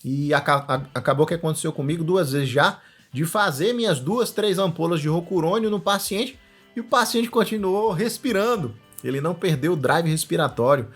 E acabou que aconteceu comigo 2 vezes já, de fazer minhas 2, 3 ampolas de rocurônio no paciente e o paciente continuou respirando. Ele não perdeu o drive respiratório.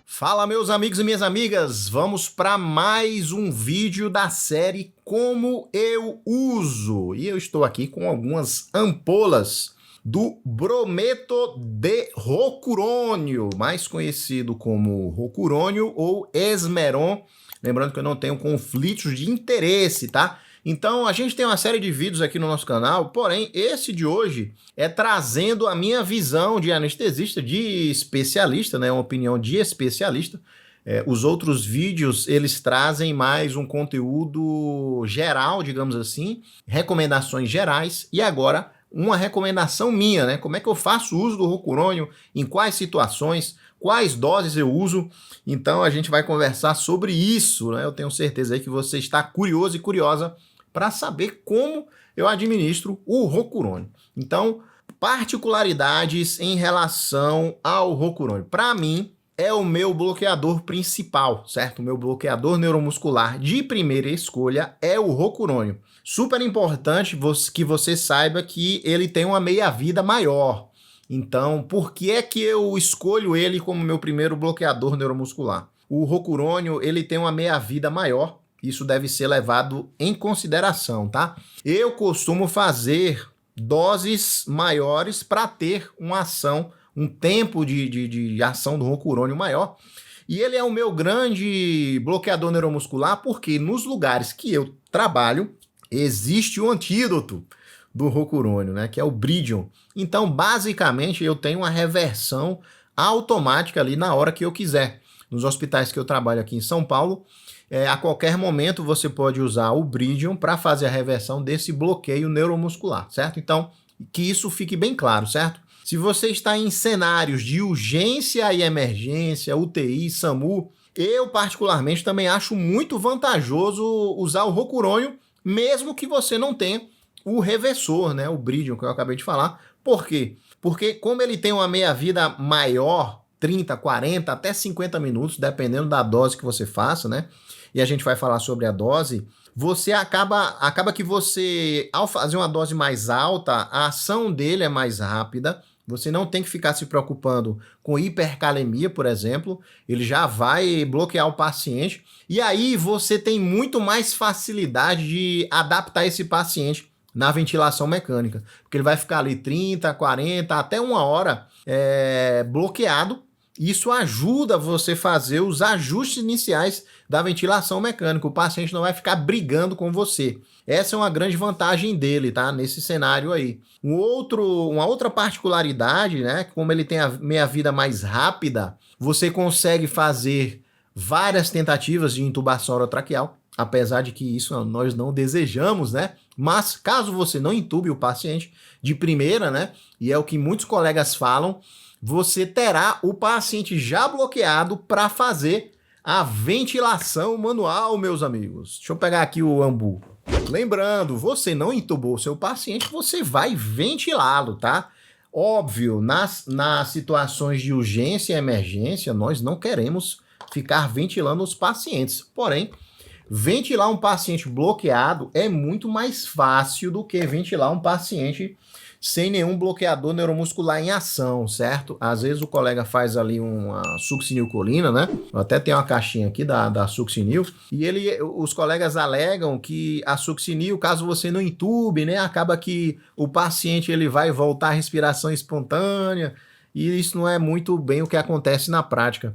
Fala, meus amigos e minhas amigas, vamos para mais um vídeo da série Como Eu Uso. E eu estou aqui com algumas ampolas do brometo de rocurônio, mais conhecido como rocurônio ou esmeron. Lembrando que eu não tenho conflitos de interesse, tá? Então a gente tem uma série de vídeos aqui no nosso canal, porém esse de hoje é trazendo a minha visão de anestesista, de especialista, né? Uma opinião de especialista. Os outros vídeos, eles trazem mais um conteúdo geral, digamos assim, recomendações gerais, e agora uma recomendação minha, né? Como é que eu faço uso do rocurônio, em quais situações, quais doses eu uso. Então a gente vai conversar sobre isso, né? Eu tenho certeza aí que você está curioso e curiosa para saber como eu administro o rocurônio. Então, particularidades em relação ao rocurônio. Para mim, é o meu bloqueador principal, certo? O meu bloqueador neuromuscular de primeira escolha é o rocurônio. Super importante que você saiba que ele tem uma meia-vida maior. Então, por que é que eu escolho ele como meu primeiro bloqueador neuromuscular? O rocurônio, ele tem uma meia-vida maior. Isso deve ser levado em consideração, tá? Eu costumo fazer doses maiores para ter uma ação, um tempo de ação do rocurônio maior. E ele é o meu grande bloqueador neuromuscular porque nos lugares que eu trabalho existe o antídoto do rocurônio, né? Que é o Bridion. Então, basicamente, eu tenho uma reversão automática ali na hora que eu quiser. Nos hospitais que eu trabalho aqui em São Paulo, a qualquer momento você pode usar o Bridion para fazer a reversão desse bloqueio neuromuscular, certo? Então, que isso fique bem claro, certo? Se você está em cenários de urgência e emergência, UTI, SAMU, eu particularmente também acho muito vantajoso usar o rocurônio, mesmo que você não tenha o reversor, né? O Bridion, que eu acabei de falar. Por quê? Porque como ele tem uma meia-vida maior, 30, 40, até 50 minutos, dependendo da dose que você faça, né? E a gente vai falar sobre a dose, você acaba que você, ao fazer uma dose mais alta, a ação dele é mais rápida, você não tem que ficar se preocupando com hipercalemia, por exemplo, ele já vai bloquear o paciente, e aí você tem muito mais facilidade de adaptar esse paciente na ventilação mecânica, porque ele vai ficar ali 30, 40, até 1 hora bloqueado. Isso ajuda você a fazer os ajustes iniciais da ventilação mecânica. O paciente não vai ficar brigando com você. Essa é uma grande vantagem dele, tá? Nesse cenário aí. Uma outra particularidade, né? Como ele tem a meia-vida mais rápida, você consegue fazer várias tentativas de intubação orotraqueal, apesar de que isso nós não desejamos, né? Mas caso você não intube o paciente de primeira, né? E é o que muitos colegas falam, você terá o paciente já bloqueado para fazer a ventilação manual, meus amigos. Deixa eu pegar aqui o ambu. Lembrando, você não intubou o seu paciente, você vai ventilá-lo, tá? Óbvio, nas situações de urgência e emergência, nós não queremos ficar ventilando os pacientes. Porém, ventilar um paciente bloqueado é muito mais fácil do que ventilar um paciente sem nenhum bloqueador neuromuscular em ação, certo? Às vezes o colega faz ali uma succinilcolina, né? Eu até tenho uma caixinha aqui da succinil, e os colegas alegam que a succinil, caso você não intube, né? Acaba que o paciente ele vai voltar à respiração espontânea, e isso não é muito bem o que acontece na prática.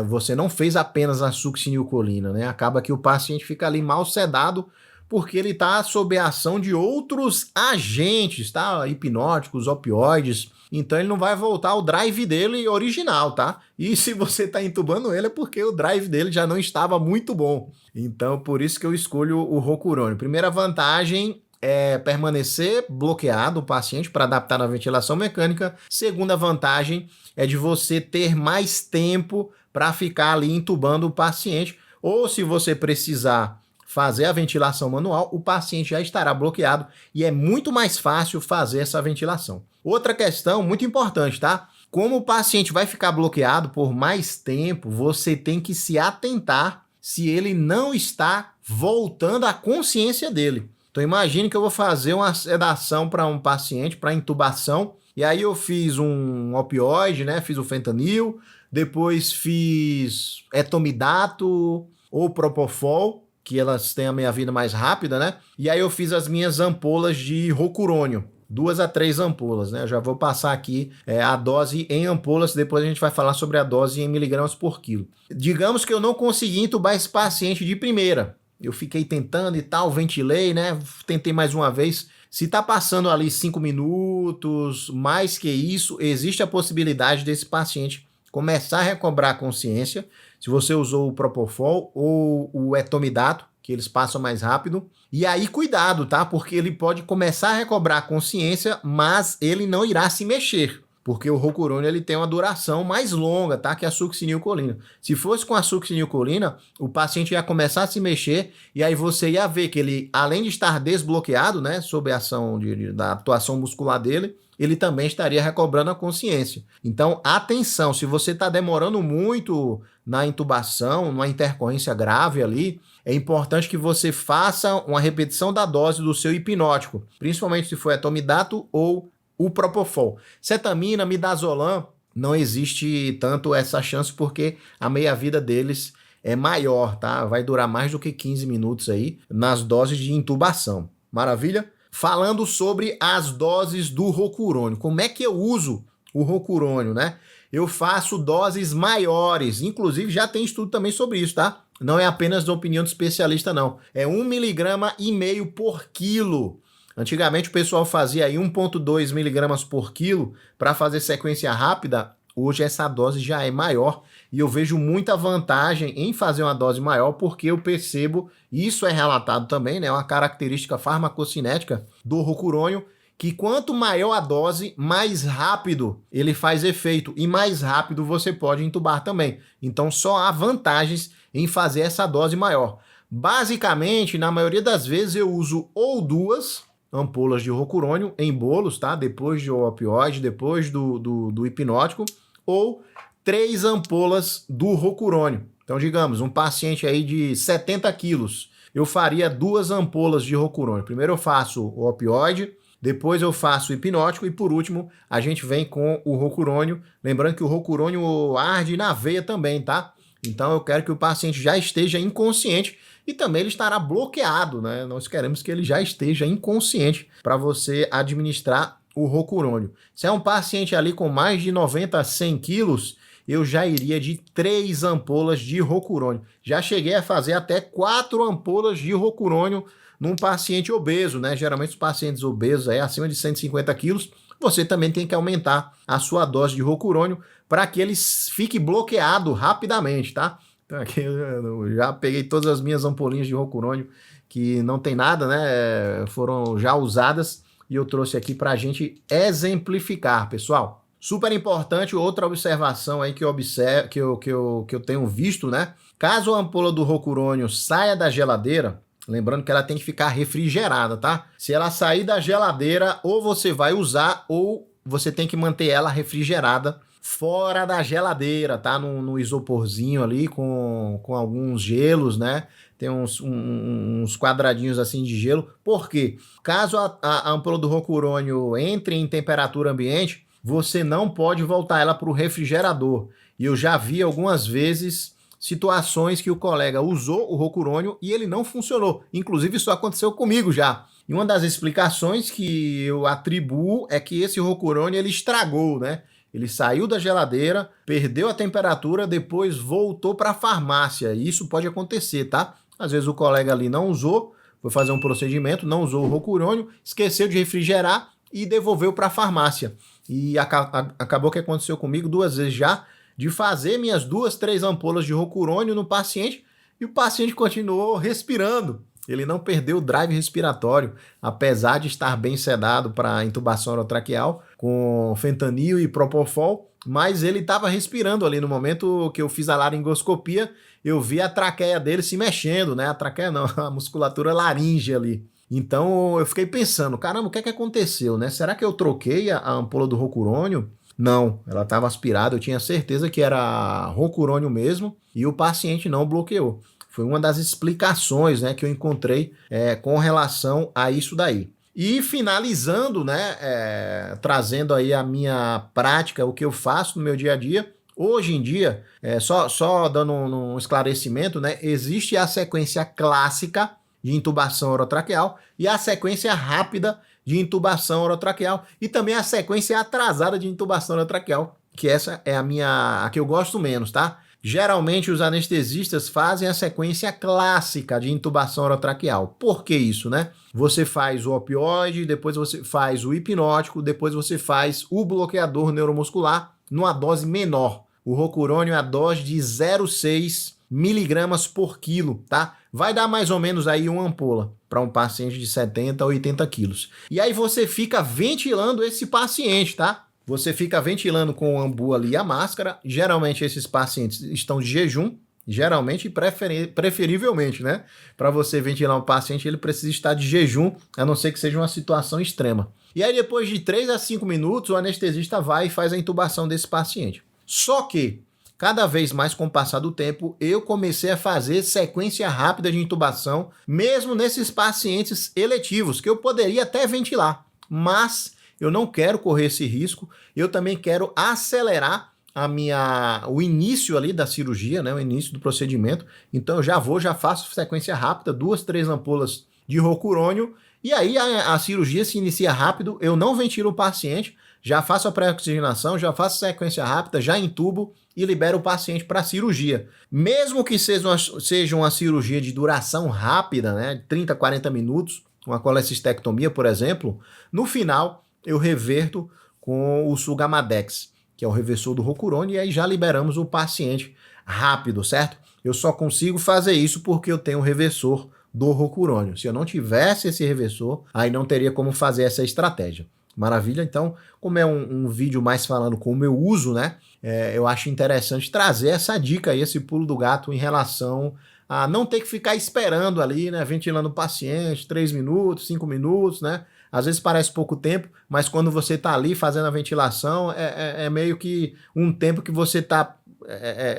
Você não fez apenas a succinilcolina, né? Acaba que o paciente fica ali mal sedado, porque ele está sob a ação de outros agentes, tá? Hipnóticos, opioides. Então ele não vai voltar ao drive dele original, tá? E se você está entubando ele é porque o drive dele já não estava muito bom. Então por isso que eu escolho o rocurônio. Primeira vantagem é permanecer bloqueado o paciente para adaptar na ventilação mecânica. Segunda vantagem é de você ter mais tempo para ficar ali entubando o paciente. Ou se você precisar fazer a ventilação manual, o paciente já estará bloqueado e é muito mais fácil fazer essa ventilação. Outra questão muito importante, tá? Como o paciente vai ficar bloqueado por mais tempo, você tem que se atentar se ele não está voltando à consciência dele. Então imagine que eu vou fazer uma sedação para um paciente, para intubação, e aí eu fiz um opioide, né? Fiz o fentanil, depois fiz etomidato ou propofol, que elas têm a meia-vida mais rápida, né? E aí eu fiz as minhas ampolas de rocurônio, 2 a 3 ampolas, né? Eu já vou passar aqui a dose em ampolas, depois a gente vai falar sobre a dose em miligramas por quilo. Digamos que eu não consegui entubar esse paciente de primeira. Eu fiquei tentando e tal, ventilei, né? Tentei mais uma vez. Se tá passando ali 5 minutos, mais que isso, existe a possibilidade desse paciente começar a recobrar a consciência. Se você usou o propofol ou o etomidato, que eles passam mais rápido. E aí, cuidado, tá? Porque ele pode começar a recobrar a consciência, mas ele não irá se mexer. Porque o rocurônio ele tem uma duração mais longa, tá? Que a succinilcolina. Se fosse com a succinilcolina, o paciente ia começar a se mexer e aí você ia ver que ele, além de estar desbloqueado, né? Sob a ação da atuação muscular dele, ele também estaria recobrando a consciência. Então, atenção, se você está demorando muito na intubação, numa intercorrência grave ali, é importante que você faça uma repetição da dose do seu hipnótico, principalmente se for etomidato ou o propofol. Cetamina, midazolam, não existe tanto essa chance porque a meia-vida deles é maior, tá? Vai durar mais do que 15 minutos aí nas doses de intubação. Maravilha? Falando sobre as doses do rocurônio. Como é que eu uso o rocurônio, né? Eu faço doses maiores, inclusive já tem estudo também sobre isso, tá? Não é apenas da opinião do especialista, não. É 1,5 miligrama por quilo. Antigamente o pessoal fazia aí 1,2 miligramas por quilo para fazer sequência rápida. Hoje essa dose já é maior e eu vejo muita vantagem em fazer uma dose maior porque eu percebo, e isso é relatado também, né, uma característica farmacocinética do rocurônio, que quanto maior a dose, mais rápido ele faz efeito e mais rápido você pode intubar também. Então só há vantagens em fazer essa dose maior. Basicamente, na maioria das vezes eu uso ou 2 ampolas de rocurônio em bolos, tá? Depois do opioide, depois do hipnótico, ou 3 ampolas do rocurônio. Então, digamos, um paciente aí de 70 quilos, eu faria 2 ampolas de rocurônio. Primeiro eu faço o opioide, depois eu faço o hipnótico e por último a gente vem com o rocurônio. Lembrando que o rocurônio arde na veia também, tá? Então eu quero que o paciente já esteja inconsciente e também ele estará bloqueado, né? Nós queremos que ele já esteja inconsciente para você administrar o rocurônio. Se é um paciente ali com mais de 90 a 100 quilos, eu já iria de 3 ampolas de rocurônio. Já cheguei a fazer até 4 ampolas de rocurônio num paciente obeso, né? Geralmente os pacientes obesos aí acima de 150 quilos, você também tem que aumentar a sua dose de rocurônio para que ele fique bloqueado rapidamente, tá? Então aqui eu já peguei todas as minhas ampolinhas de rocurônio que não tem nada, né? Foram já usadas e eu trouxe aqui para a gente exemplificar, pessoal. Super importante, outra observação aí que eu tenho visto, né? Caso a ampola do rocurônio saia da geladeira, lembrando que ela tem que ficar refrigerada, tá? Se ela sair da geladeira, ou você vai usar ou você tem que manter ela refrigerada fora da geladeira, tá? No isoporzinho ali com alguns gelos, né? Tem uns quadradinhos assim de gelo. Por quê? Caso a ampola do rocurônio entre em temperatura ambiente, você não pode voltar ela para o refrigerador. E eu já vi algumas vezes situações que o colega usou o rocurônio e ele não funcionou. Inclusive isso aconteceu comigo já. E uma das explicações que eu atribuo é que esse rocurônio ele estragou, né? Ele saiu da geladeira, perdeu a temperatura, depois voltou para a farmácia. E isso pode acontecer, tá? Às vezes o colega ali não usou, foi fazer um procedimento, não usou o rocurônio, esqueceu de refrigerar e devolveu para a farmácia. E acabou que aconteceu comigo 2 vezes já, de fazer minhas 2, 3 ampolas de rocurônio no paciente e o paciente continuou respirando. Ele não perdeu o drive respiratório, apesar de estar bem sedado para intubação orotraqueal com fentanil e propofol, mas ele estava respirando ali. No momento que eu fiz a laringoscopia, eu vi a traqueia dele se mexendo, né? A traqueia não, a musculatura laríngea ali. Então eu fiquei pensando, caramba, o que é que aconteceu, né? Será que eu troquei a ampola do rocurônio? Não, ela estava aspirada, eu tinha certeza que era rocurônio mesmo e o paciente não bloqueou. Foi uma das explicações, né, que eu encontrei com relação a isso daí. E finalizando, né, trazendo aí a minha prática, o que eu faço no meu dia a dia, hoje em dia, só dando um esclarecimento, né, existe a sequência clássica de intubação orotraqueal e a sequência rápida de intubação orotraqueal e também a sequência atrasada de intubação orotraqueal, que essa é a que eu gosto menos, tá? Geralmente os anestesistas fazem a sequência clássica de intubação orotraqueal. Por que isso, né? Você faz o opioide, depois você faz o hipnótico, depois você faz o bloqueador neuromuscular numa dose menor. O rocurônio é a dose de 0,6 miligramas por quilo, tá? Vai dar mais ou menos aí uma ampola para um paciente de 70 a 80 quilos. E aí você fica ventilando esse paciente, tá? Você fica ventilando com o ambu ali a máscara. Geralmente esses pacientes estão de jejum, geralmente preferivelmente, né? Para você ventilar um paciente, ele precisa estar de jejum, a não ser que seja uma situação extrema. E aí depois de 3 a 5 minutos, o anestesista vai e faz a intubação desse paciente. Só que cada vez mais com o passar do tempo, eu comecei a fazer sequência rápida de intubação, mesmo nesses pacientes eletivos, que eu poderia até ventilar, mas eu não quero correr esse risco, eu também quero acelerar o início ali da cirurgia, né, o início do procedimento, então eu já faço sequência rápida, 2, 3 ampolas de rocurônio, e aí a cirurgia se inicia rápido, eu não ventilo o paciente, já faço a pré-oxigenação, já faço sequência rápida, já intubo e libero o paciente para a cirurgia. Mesmo que seja uma cirurgia de duração rápida, né, 30, 40 minutos, uma colecistectomia, por exemplo, no final eu reverto com o Sugamadex, que é o reversor do rocurônio, e aí já liberamos o paciente rápido, certo? Eu só consigo fazer isso porque eu tenho o reversor do rocurônio. Se eu não tivesse esse reversor, aí não teria como fazer essa estratégia. Maravilha? Então, como é um vídeo mais falando como eu uso, né? Eu acho interessante trazer essa dica aí, esse pulo do gato em relação a não ter que ficar esperando ali, né? Ventilando o paciente, 3 minutos, 5 minutos, né? Às vezes parece pouco tempo, mas quando você está ali fazendo a ventilação, é meio que um tempo que você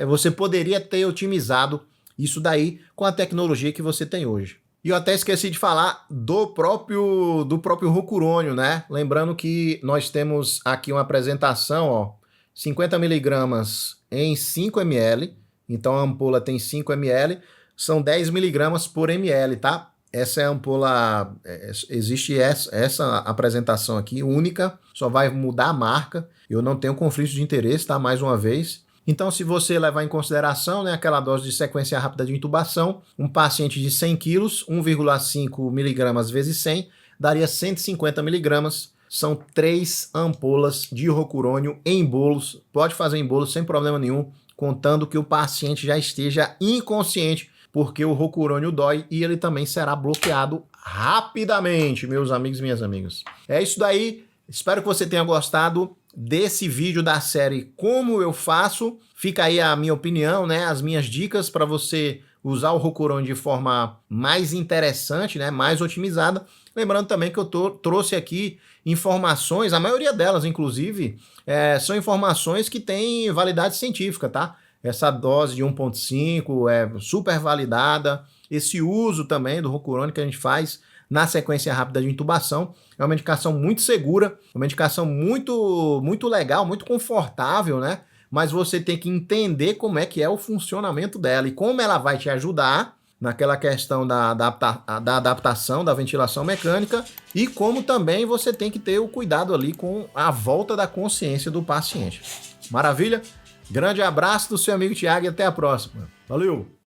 você poderia ter otimizado isso daí com a tecnologia que você tem hoje. E eu até esqueci de falar do próprio rocurônio, né? Lembrando que nós temos aqui uma apresentação, ó, 50 miligramas em 5 ml, então a ampola tem 5 ml, são 10 miligramas por ml, tá? Essa é a ampola, existe essa apresentação aqui, única, só vai mudar a marca, eu não tenho conflito de interesse, tá? Mais uma vez. Então, se você levar em consideração, né, aquela dose de sequência rápida de intubação, um paciente de 100 quilos, 1,5 miligramas vezes 100, daria 150 miligramas. São 3 ampolas de rocurônio em bolos. Pode fazer em bolos sem problema nenhum, contando que o paciente já esteja inconsciente, porque o rocurônio dói e ele também será bloqueado rapidamente, meus amigos e minhas amigas. É isso daí. Espero que você tenha gostado desse vídeo da série Como Eu Faço. Fica aí a minha opinião, né? As minhas dicas para você usar o rocurônio de forma mais interessante, né? Mais otimizada. Lembrando também que eu trouxe aqui informações, a maioria delas, inclusive, são informações que têm validade científica, tá? Essa dose de 1,5 é super validada. Esse uso também do rocurônio que a gente faz na sequência rápida de intubação é uma medicação muito segura, uma medicação muito legal, muito confortável, né? Mas você tem que entender como é que é o funcionamento dela e como ela vai te ajudar naquela questão da adaptação da ventilação mecânica e como também você tem que ter o cuidado ali com a volta da consciência do paciente. Maravilha? Grande abraço do seu amigo Thiago e até a próxima. Valeu!